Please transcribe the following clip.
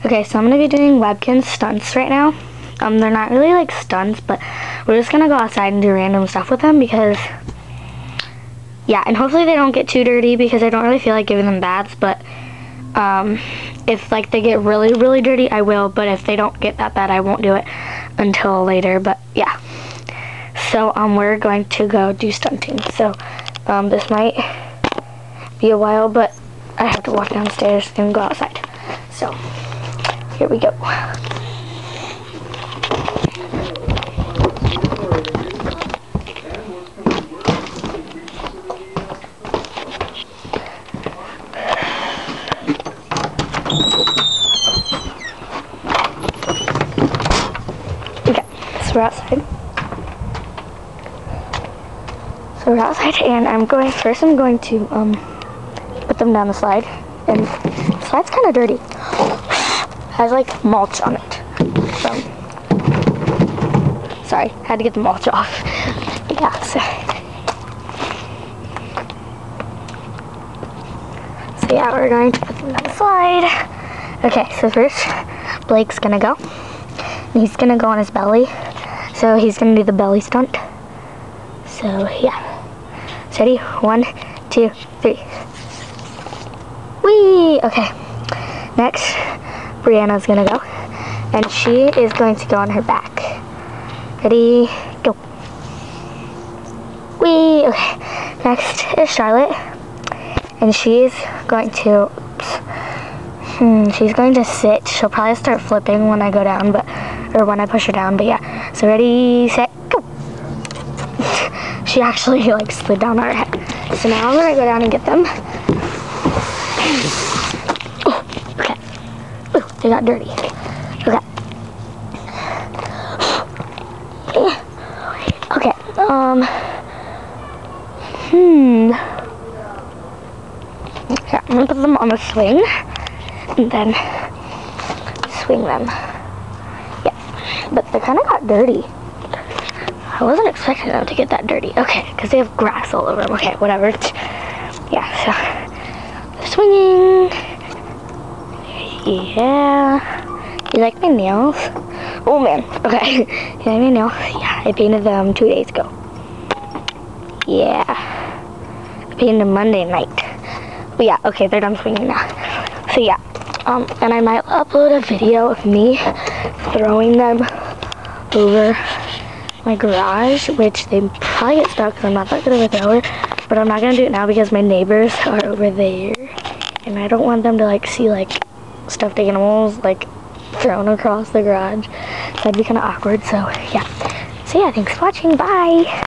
Okay, so I'm gonna be doing Webkinz stunts right now. They're not really like stunts, but we're just gonna go outside and do random stuff with them because, yeah, and hopefully they don't get too dirty because I don't really feel like giving them baths, but if like they get really, really dirty, I will, but if they don't get that bad, I won't do it until later, but yeah. So we're going to go do stunting. So this might be a while, but I have to walk downstairs and go outside. So here we go. Okay, so we're outside. So we're outside, and I'm going to put them down the slide, and the slide's kind of dirty. Has like mulch on it. So, sorry, had to get the mulch off. Yeah, so yeah, we're going to put them down the slide. Okay, so first, Blake's gonna go. And he's gonna go on his belly. So he's gonna do the belly stunt. So yeah. Ready? 1, 2, 3. Whee! Okay. Next, Brianna's gonna go. And she is going to go on her back. Ready? Go. Whee! Okay. Next is Charlotte. And she's going to, she's going to sit. She'll probably start flipping when I go down, or when I push her down, but yeah. So ready, set, go. She actually like slid down on her head. So now I'm gonna go down and get them. Oh, okay. Ooh, they got dirty. Okay. Okay. Okay, I'm gonna put them on the swing and then swing them. Yeah, but they kind of got dirty. I wasn't expecting them to get that dirty. Okay, because they have grass all over them. Okay, whatever. Yeah, so they're swinging. Yeah. You like my nails? Oh man. Okay. You like my nails? Yeah, I painted them 2 days ago. Yeah. I painted them Monday night. But yeah, okay, they're done swinging now. So yeah. And I might upload a video of me throwing them over my garage, which they probably get stuck because I'm not that good of a thrower, but I'm not gonna do it now because my neighbors are over there and I don't want them to like see like stuffed animals like thrown across the garage. That'd be kind of awkward. So yeah, thanks for watching. Bye.